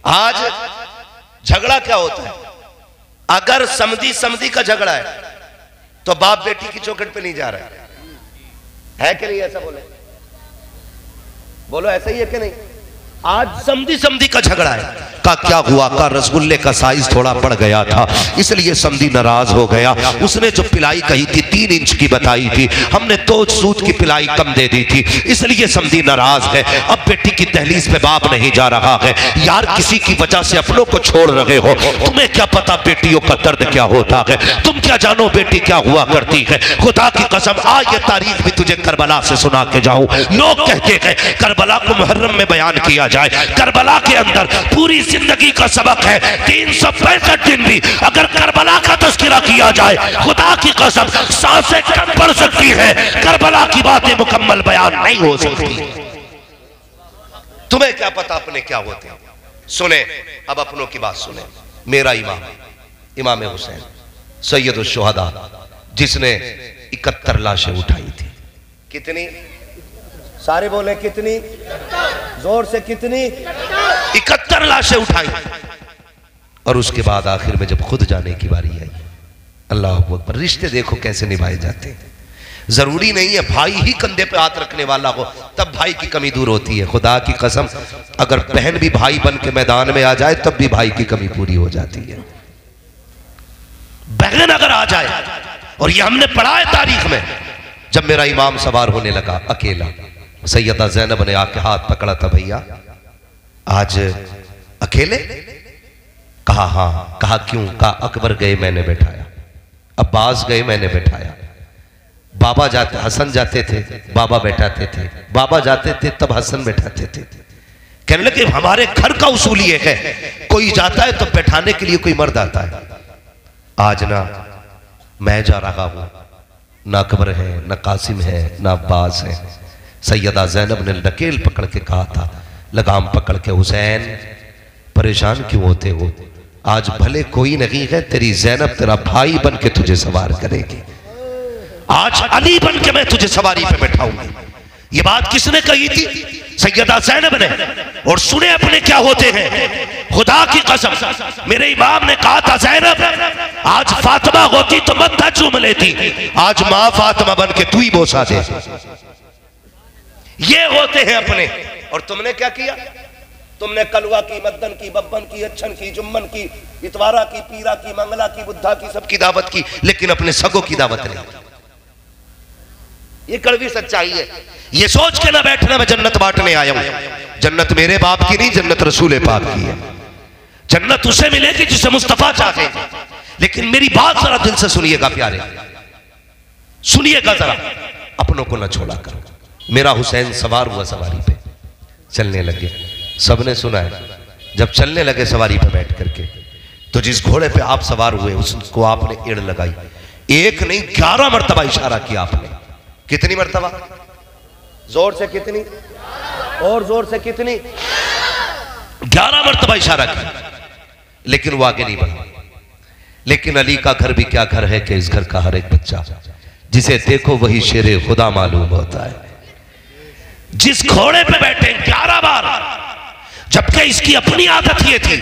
आज झगड़ा क्या होता है? अगर समधी समधी का झगड़ा है तो बाप बेटी की चौखट पे नहीं जा रहा है कि नहीं? ऐसा बोले, बोलो ऐसा ही है कि नहीं? आज समधी समधी का झगड़ा है। का क्या हुआ? का रसगुल्ले का साइज थोड़ा बढ़ गया था इसलिए समधी नाराज हो गया। उसने जो पिलाई कही थी 3 इंच की बताई थी, हमने 2 सूत की पिलाई कम दे दी थी इसलिए समधी नाराज है। अब बेटी की दहलीज पे बाप नहीं जा रहा है। यार किसी की वजह से अपनों को छोड़ रहे हो, तुम्हें क्या पता बेटियों का दर्द क्या होता है? तुम क्या जानो बेटी क्या हुआ करती है? खुदा की कसम आज ये तारीख भी तुझे करबला से सुना के जाऊं। लोग कहते हैं करबला को मुहर्रम में बयान किया जाए। करबला के अंदर पूरी जिंदगी का सबक है। 365 दिन भी अगर करबला का तज़किरा किया जाए, खुदा की कसम सांसें कम पड़ सकती है, करबला की बातें मुकम्मल बयान नहीं हो सकती। तुम्हें क्या पता अपने क्या होते हैं? सुने, अब अपनों की बात सुने। मेरा इमाम इमाम हुसैन सैयदुश शुहदा, जिसने 71 लाशें उठाई थी। कितनी? सारे बोले कितनी? जोर से कितनी? 71 लाशें उठाई। और उसके बाद आखिर में जब खुद जाने की बारी आई, अल्लाह अकबर, रिश्ते देखो कैसे निभाए जाते हैं। जरूरी नहीं है भाई ही कंधे पे हाथ रखने वाला हो तब भाई की कमी दूर होती है। खुदा की कसम अगर बहन भी भाई बन के मैदान में आ जाए तब भी भाई की कमी पूरी हो जाती है। बहन अगर आ जाए, और ये हमने पढ़ा है तारीख में, जब मेरा इमाम सवार होने लगा अकेला, सैयदा ज़ैनब ने आके हाथ पकड़ा था, भैया आज अकेले? कहा हाँ। कहा क्यों? कहा अकबर गए मैंने बैठाया, अब्बास गए मैंने बैठाया, बाबा जाते हसन जाते थे बाबा बैठाते थे, बाबा जाते थे तब हसन बैठाते थे। कहने लगे हमारे घर का उसूल ये है, कोई जाता है तो बैठाने के लिए कोई मर्द आता है। आज ना मैं जा रहा हूं, ना अकबर है, ना कासिम है, ना अब्बास है। सैयदा ज़ैनब ने नकेल पकड़ के कहा था, लगाम पकड़ के, हुसैन परेशान क्यों होते हो? आज भले कोई नहीं है, तेरी ज़ैनब तेरा भाई बन के तुझे सवार करेगी। आज अली बन के मैं तुझे सवारी पे बैठाऊंगी। ये बात किसने कही थी? सैयदा ज़ैनब ने। और सुने अपने क्या होते हैं। खुदा की कसम मेरे इमाम ने कहा था, ज़ैनब आज फातिमा होती तो मत्था चूम लेती, आज मां फातिमा बन के तू ही बोसा दे। ये होते हैं अपने। और तुमने क्या किया? तुमने कलवा की, मद्दन की, बब्बन की, अच्छन की, जुम्मन की, इतवारा की, पीरा की, मंगला की, बुद्धा की, सबकी दावत की, लेकिन अपने सगों की दावत नहीं। ये कड़वी सच्चाई है। ये सोच के ना बैठना मैं जन्नत बांटने आया हूं। जन्नत मेरे बाप की नहीं, जन्नत रसूल पाक की है। जन्नत उसे मिलेगी जिसे मुस्तफा चाहे। लेकिन मेरी बात जरा दिल से सुनिएगा प्यारे, सुनिएगा जरा, अपनों को ना छोड़ा करो। मेरा हुसैन सवार हुआ सवारी पे, चलने लगे। सबने सुना है जब चलने लगे सवारी पे बैठ करके, तो जिस घोड़े पे आप सवार हुए उसको आपने एड़ लगाई। एक नहीं 11 मरतबा इशारा किया आपने। कितनी मरतबा? जोर से कितनी? और जोर से कितनी? 11 मरतबा इशारा किया, लेकिन वो आगे नहीं बढ़ा। लेकिन अली का घर भी क्या घर है कि इस घर का हर एक बच्चा जिसे देखो वही शेरे खुदा मालूम होता है। जिस घोड़े पे बैठे 11 बार, जबकि इसकी अपनी आदत ये थी,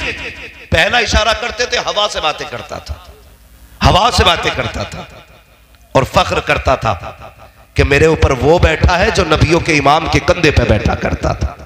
पहला इशारा करते थे हवा से बातें करता था, हवा से बातें करता था और फख्र करता था कि मेरे ऊपर वो बैठा है जो नबियों के इमाम के कंधे पे बैठा करता था।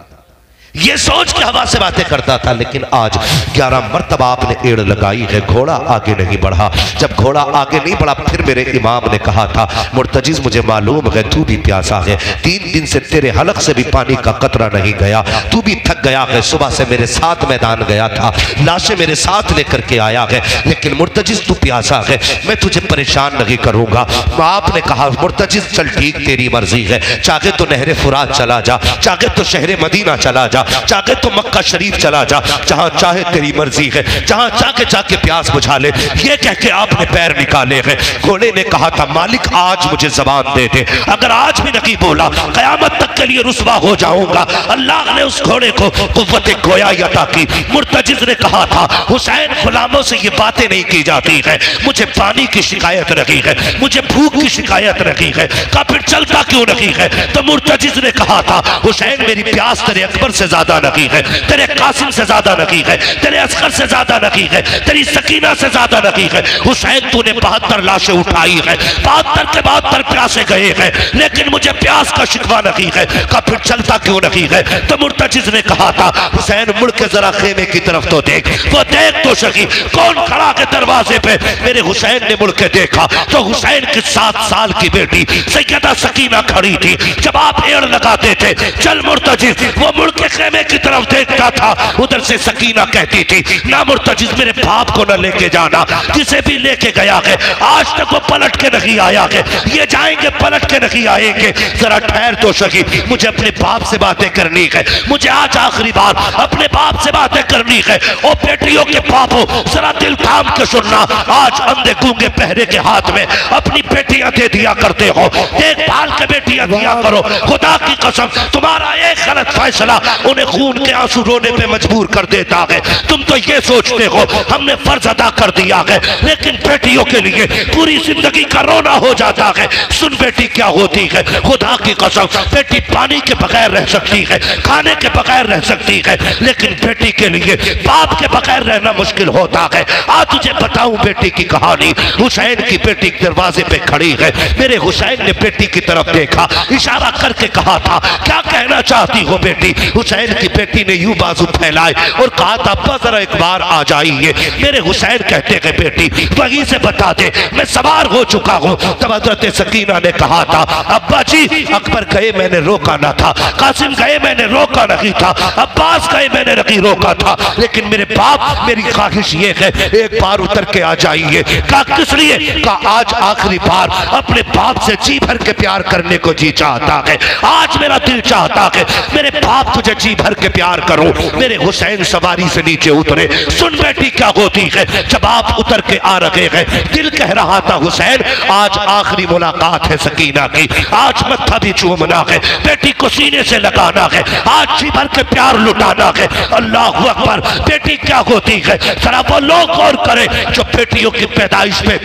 ये सोच के हवा से बातें करता था। लेकिन आज 11 मरतबा आपने एड़ लगाई है, घोड़ा आगे नहीं बढ़ा। जब घोड़ा आगे नहीं बढ़ा, फिर मेरे इमाम ने कहा था, मुर्तजिज मुझे मालूम है तू भी प्यासा है, 3 दिन से तेरे हलक से भी पानी का कतरा नहीं गया, तू भी थक गया है, सुबह से मेरे साथ मैदान गया था, लाशें मेरे साथ लेकर के आया है, लेकिन मुर्तजिज तू प्यासा है, मैं तुझे परेशान नहीं करूंगा। आपने कहा मुर्तजिज चल ठीक तेरी मर्जी है, चाहे तो नहरे फुरात चला जा, चाहे तो शहरे मदीना चला जा, जा, चाहे तो मक्का शरीफ चला जा, जहां चाहे तेरी मर्जी है, जहां चाहे जाके प्यास बुझा ले। ये कह के आपने पैर निकाले हैं। घोड़े ने कहा था मालिक आज मुझे जबान दे दे, अगर आज भी नहीं बोला कयामत तक के लिए रुस्वा हो जाऊंगा। अल्लाह ने उस घोड़े को कुव्वत गोया अता की। मुर्तजिज ने कहा था हुसैन गुलामों से ये बातें नहीं की जाती है, मुझे पानी की शिकायत रही है, मुझे भूख की शिकायत रही है, का फिर चलता क्यों नहीं है? तो मुर्तजिज ने कहा था हुसैन मेरी प्यास तेरे अकबर से ज्यादा नहीं है, तेरे कासिम से ज्यादा नहीं है, तेरे असगर से ज्यादा नहीं है, तेरी सकीना से ज्यादा नहीं है। हुसैन तूने 72 लाशें उठाई है, 72 के 72 प्यासे गए हैं, लेकिन मुझे प्यास का शिकवा नहीं है, का फिर चलता क्यों नहीं है? तो मुर्तजिज ने कहा था हुसैन मुड़ के जरा खेमे की तरफ तो देख, वो देख तो सकी कौन खड़ा के दरवाजे पे। मेरे हुसैन ने मुड़ के देखा तो हुसैन की 7 साल की बेटी सैयदा सकीना खड़ी थी। जब आप एड़ लगाते थे चल मुर्तजिज, वो मुड़ के खेमे की तरफ देखता था, उधर से सकीना कहती थी ना मुर्तजिज मेरे बाप को न लेके जाना, जिसे भी लेके गया है आज तक वो पलट के नहीं आया है, ये जाएंगे पलट के नहीं आएंगे। जरा ठहर तो सकी, मुझे अपने बाप से बातें करनी है, मुझे आज आखिरी बार अपने बाप से बातें करनी है। ओ बेटियों के बापों जरा दिल थाम के सुनना, आज अंधे गूंगे पहरे के हाथ में अपनी बेटियां दे दिया करते हो, देखभाल के बेटियां दिया करो। खुदा की कसम तुम्हारा एक गलत फैसला उन्हें खून के आंसू रोने पे मजबूर कर देता है। तुम तो ये सोचते हो हमने फर्ज अदा कर दिया है, लेकिन बेटियों के लिए पूरी जिंदगी का रोना हो जाता है। सुन बेटी क्या होती है, खुदा की कसम बेटी पानी के बगैर रह सकती है, खाने के बगैर रह सकती है, लेकिन बेटी के लिए बाप के बगैर रहना मुश्किल होता है। आज तुझे बताऊं बेटी की कहानी। हुसैन की बेटी दरवाजे पे खड़ी है, मेरे हुसैन ने बेटी की तरफ देखा, इशारा करके कहा था क्या कहना चाहती हो बेटी? हुसैन की बेटी ने यूं बाजू फैलाए और कहा था अब्बा जरा एक बार आ जाइए। मेरे हुसैन कहते हैं बेटी वहीं से बता दे मैं सवार हो चुका हूं। तब हजरत सकीना ने कहा था अब्बा जी अकबर गए मैंने रोका ना था, कासिम गए मैंने रोका नहीं था, अब्बास गए मैंने नहीं रोका था, लेकिन मेरे बाप मेरी ख्वाहिश ये है एक बार उतर के आ जाइए। कहा किस लिए? कहा आज आखिरी बार अपने बाप से जी भर के प्यार करने को जी चाहता है, आज मेरा दिल चाहता है मेरे बाप तुझे जी भर के प्यार करूं। मेरे हुसैन सवारी से नीचे उतरे। सुन बेटी क्या होती है, जब आप उतर के आ रहे हैं दिल कह रहा था हुसैन आज आखिरी मुलाकात है सकीना की, आज मत्था भी चूमना है, बेटी को सीने से लगाना है, आज जी भर के प्यार लुटाना है। अल्लाह अकबर। बेटी क्या होती है जरा वो लोग गौर करें जो बेटियों की पैदाइश पे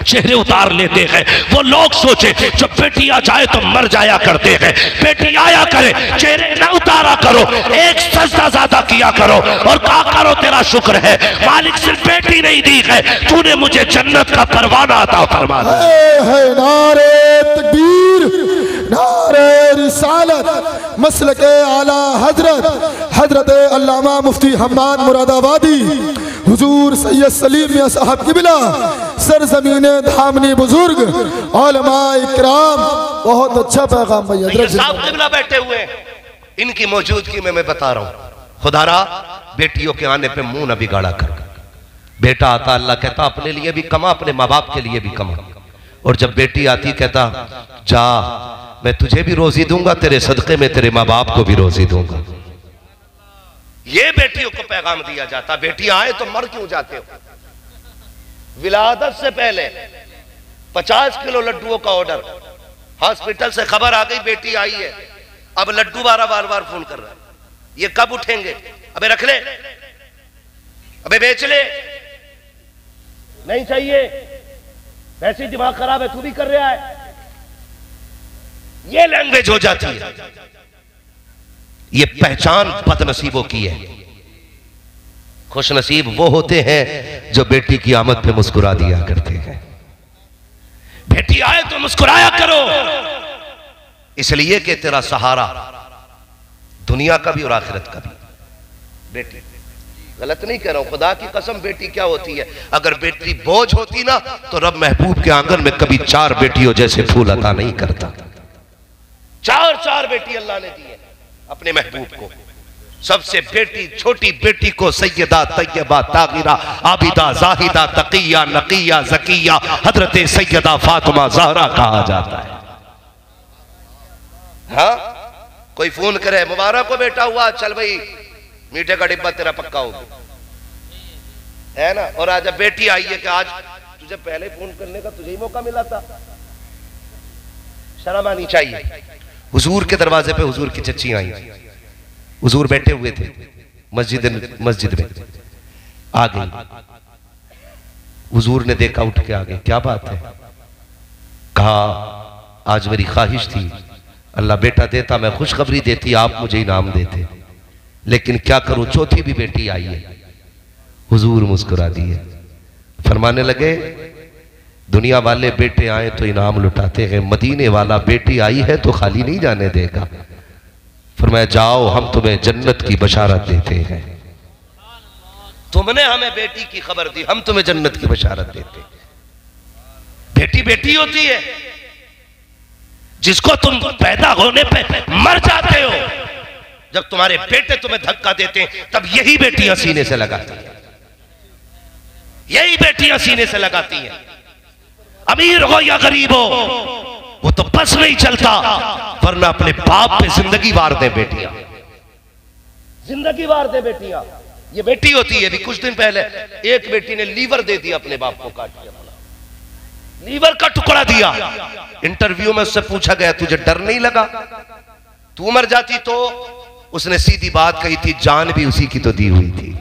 चेहरे उतार लेते हैं, वो लोग सोचे जब बेटी आ जाए तो मर जाया करते हैं, बेटी आया करे चेहरे न उतारा करो, एक सजदा ज्यादा किया करो और कहा करो तेरा शुक्र है मालिक सिर्फ बेटी नहीं दी है, तूने मुझे जन्नत का परवाना अता फरमा दिया है। नारे तकबीर, नारे रिसालत, मसलके आला हजरत हजरत अल्लामा मुफ्ती हम्माद मुरादाबादी हुजूर सैयद सलीम मियां साहब किबला सरजमीन धामनी बुजुर्ग उलमा इकराम। बहुत अच्छा पैगाम भैया साहब किबला बैठे हुए हैं, इनकी मौजूदगी में मैं बता रहा हूं खुदारा बेटियों के आने पे मुंह न बिगाड़ा कर। बेटा आता अल्लाह कहता अपने लिए भी कमा, अपने माँ बाप के लिए भी कमा, और जब बेटी आती कहता जा मैं तुझे भी रोजी दूंगा, तेरे सदके में तेरे माँ बाप को भी रोजी दूंगा। ये बेटियों को पैगाम दिया जाता। बेटियां आए तो मर क्यों जाते हो? विलादत से पहले 50 किलो लड्डुओं का ऑर्डर, हॉस्पिटल से खबर आ गई बेटी आई है, अब लड्डू बार बार फोन कर रहा है, ये कब उठेंगे? अबे रख ले, अबे बेच ले, नहीं चाहिए, वैसे दिमाग खराब है, तू भी कर रहा है। ये लैंग्वेज हो जाती है। ये पहचान बदनसीबों की है। खुशनसीब वो होते हैं जो बेटी की आमद पे मुस्कुरा दिया करते हैं। बेटी आए तो मुस्कुराया करो, इसलिए कि तेरा सहारा दुनिया का भी और आखिरत का भी बेटी। गलत नहीं कह रहा हूं, खुदा की कसम। बेटी क्या होती है? अगर बेटी बोझ होती ना तो रब महबूब के आंगन में कभी 4 बेटियों जैसे फूल अता नहीं करता। 4 बेटी अल्लाह ने दी है अपने महबूब को। सबसे बेटी छोटी बेटी को सैयदा तैयबा ताहिरा आबिदा जाहिदा तकिया नकिया जकिया हजरत सैयदा फातिमा ज़हरा कहा जाता है। हाँ, कोई फोन करे मुबारक को बेटा हुआ, चल भाई मीठे का डिब्बा तेरा पक्का हो गया, है ना। और आज बेटी आई है कि आज तुझे पहले फोन करने का तुझे ही मौका मिला था, शर्म आनी चाहिए। हुजूर के दरवाजे पे हुजूर की चच्ची आई, हुजूर बैठे हुए थे मस्जिद में, आ गई। हुजूर ने देखा, उठ के आ गए, क्या बात है? कहा आज मेरी ख्वाहिश थी अल्लाह बेटा देता मैं खुशखबरी देती, आप मुझे इनाम देते, लेकिन क्या करूं चौथी भी बेटी आई है। हुजूर मुस्कुरा दिए, फरमाने लगे दुनिया वाले बेटे आए तो इनाम लुटाते हैं, मदीने वाला बेटी आई है तो खाली नहीं जाने देगा। फरमाया जाओ हम तुम्हें जन्नत की बशारत देते हैं। तुमने हमें बेटी की खबर दी, हम तुम्हें जन्नत की बशारत देते। बेटी बेटी होती है, जिसको तुम पैदा होने पे मर जाते हो, जब तुम्हारे बेटे तुम्हें धक्का देते हैं तब यही बेटियां सीने से लगाती हैं, यही बेटियां सीने से लगाती हैं। अमीर हो या गरीब हो वो तो बस नहीं चलता, वरना अपने बाप पे जिंदगी वार दे बेटियां, जिंदगी वार दे बेटियां। ये बेटी होती है। अभी कुछ दिन पहले एक बेटी ने लीवर दे दिया अपने बाप को, काट दिया, लीवर का टुकड़ा दिया। इंटरव्यू में उससे पूछा गया तुझे डर नहीं लगा तू मर जाती तो? उसने सीधी बात कही थी जान भी उसी की तो दी हुई थी,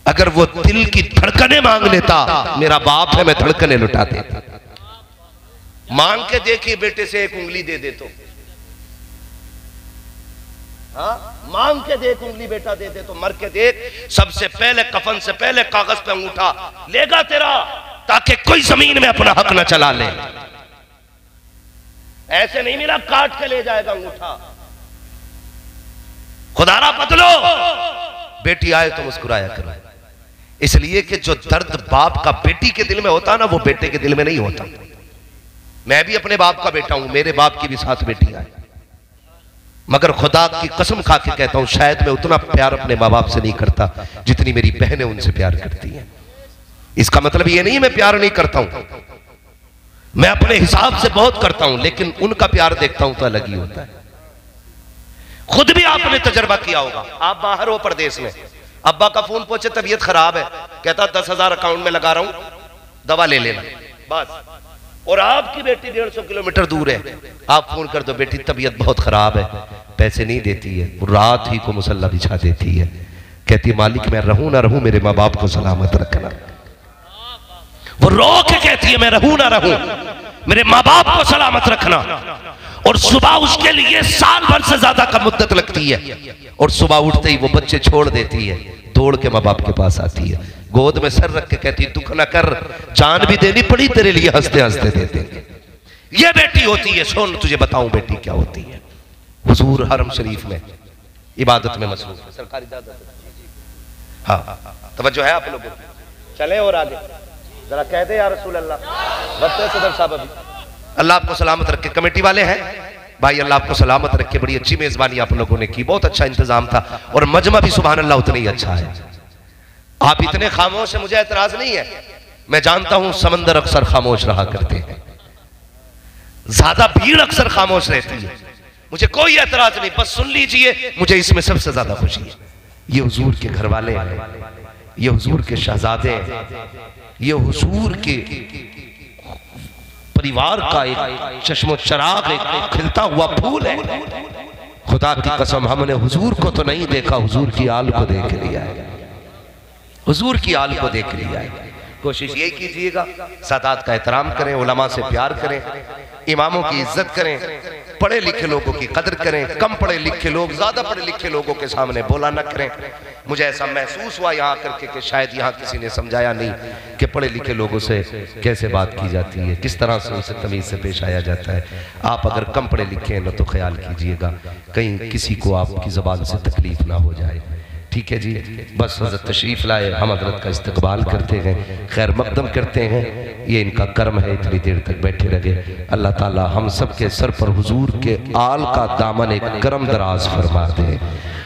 अगर वो दिल की धड़कने मांग लेता, मेरा बाप है मैं धड़कने लुटा देता। मांग के देखिए बेटे से एक उंगली दे दे तो, हाँ मांग के देख उंगली बेटा दे दे तो, मर के देख सबसे पहले कफन से पहले कागज पे अंगूठा लेगा तेरा, ताकि कोई जमीन में अपना हक न चला ले। ऐसे नहीं मिला काट के ले जाएगा अंगूठा। खुदारा बदलो, बेटी आए तो मुस्कुराया करो, इसलिए कि जो दर्द बाप का बेटी के दिल में होता ना वो बेटे के दिल में नहीं होता। मैं भी अपने बाप का बेटा हूं, मेरे बाप की भी 7 बेटियां हैं, मगर खुदा की कसम खा के कहता हूं शायद मैं उतना प्यार अपने माँ बाप से नहीं करता जितनी मेरी बहनें उनसे प्यार करती हैं। इसका मतलब ये नहीं मैं प्यार नहीं करता हूं, मैं अपने हिसाब से बहुत करता हूं, लेकिन उनका प्यार देखता हूं तो अलग ही होता है। खुद भी आपने तजर्बा किया होगा, आप बाहर हो परदेश में, अब्बा का फोन पहुंचे तबीयत खराब है, कहता 10,000 अकाउंट में लगा रहा हूं दवा ले लेना बस, और आपकी बेटी 150 किलोमीटर दूर है, आप फोन कर दो बेटी तबीयत बहुत खराब है, पैसे नहीं देती है, वो रात ही को मुसल्ला बिछा देती है, कहती है मालिक मैं रहूं ना रहूं मेरे माँ बाप को सलामत रखना। वो रो के कहती है मैं रहूं ना रहूं मेरे माँ बाप को सलामत रखना। और सुबह उसके लिए साल भर से ज्यादा का मुद्दत लगती है, और सुबह उठते ही वो बच्चे छोड़ देती है, दौड़ के माँ बाप के पास आती है, गोद में सर रख के कहती दुख न कर, जान भी देनी पड़ी तेरे लिए हंसते हंसते दे देंगे। ये बेटी होती है। सुन तुझे बताऊं बेटी क्या होती है। हुजूर हरम शरीफ में इबादत में मसरूफ है, सरकारी इजाजत, हाँ तवज्जो है आप लोगों की, चले और आगे जरा कह दे या रसूल अल्लाह। वक्त है सदर साहब, अभी अल्लाह आपको सलामत रखे। कमेटी वाले हैं भाई, अल्लाह आपको सलामत रखे, बड़ी अच्छी मेजबानी आप लोगों ने की, बहुत अच्छा इंतजाम था, और मजमा भी सुभान अल्लाह उतना ही अच्छा है। आप इतने खामोश हैं, मुझे एतराज नहीं है, मैं जानता हूं समंदर अक्सर खामोश रहा करते हैं, ज्यादा भीड़ अक्सर खामोश रहती है, मुझे कोई एतराज नहीं, बस सुन लीजिए, मुझे इसमें सबसे ज्यादा खुशी है। ये हुजूर के घर वाले, ये हुजूर के शहजादे, ये हुजूर के परिवार का एक चश्मो चराग, एक खिलता हुआ फूल है। खुदा की कसम हमने हुजूर को तो नहीं देखा, हुजूर की आल को देख लिया है, हुजूर की आल को देख लिया है। कोशिश यही कीजिएगा सादात का एहतराम करें, उलमा से प्यार करें, इमामों की इज्जत करें, पढ़े लिखे लोगों की कदर करें, कम पढ़े लिखे लोग ज्यादा पढ़े लिखे लोगों के सामने बोला न करें। मुझे ऐसा महसूस हुआ यहाँ करके कि शायद यहाँ किसी ने समझाया नहीं कि पढ़े लिखे लोगों से कैसे बात की जाती है, किस तरह से उनसे तमीज़ से पेश आया जाता है। आप अगर कम पढ़े लिखे हैं न तो ख्याल कीजिएगा कहीं किसी को आपकी ज़बान से तकलीफ ना हो जाए। ठीक है जी, बस हज़रत तशरीफ़ लाए, हम हज़रत का इस्तकबाल करते हैं, खैर मकदम करते हैं, ये इनका कर्म है इतनी देर तक बैठे रहे। अल्लाह ताला हम सब के सर पर हुजूर के आल का दामन एक करम दराज फरमा दे,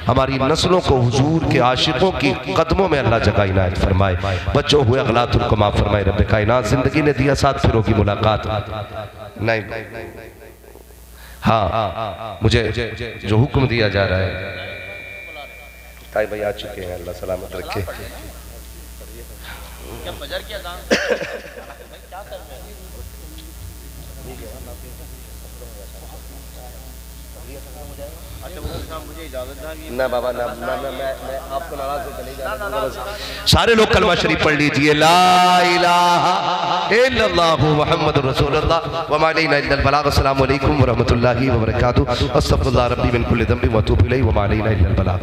हमारी नस्लों को हुजूर के आशिकों की कदमों में अल्लाह जगह इनायत फरमाए, बच्चों हुए अगलातुल को माफ़ फरमाए। रब कायनात ज़िंदगी ने दिया साथ फिर होगी मुलाकात नहीं, हाँ, मुझे जो हुक्म दिया जा रहा है, ताई भाई आ चुके हैं, अल्लाह सलामत रखे। ना बाबा ना ना ना मैं आपको नाराज होकर नहीं जा। सारे लोग कलमा शरीफ पढ़ लीजिए, ला इलाहा इल्लल्लाह मुहम्मदुर रसूलुल्लाह व मा अलैना इल्लल बलाग। अस्सलामु अलैकुम व रहमतुल्लाहि व बरकातुहू। अस्तगफिरुल्लाह रब्बी मिन कुल्लि ज़ंबि व अतूबु इलैहि व मा अलैना इल्लल बलाग।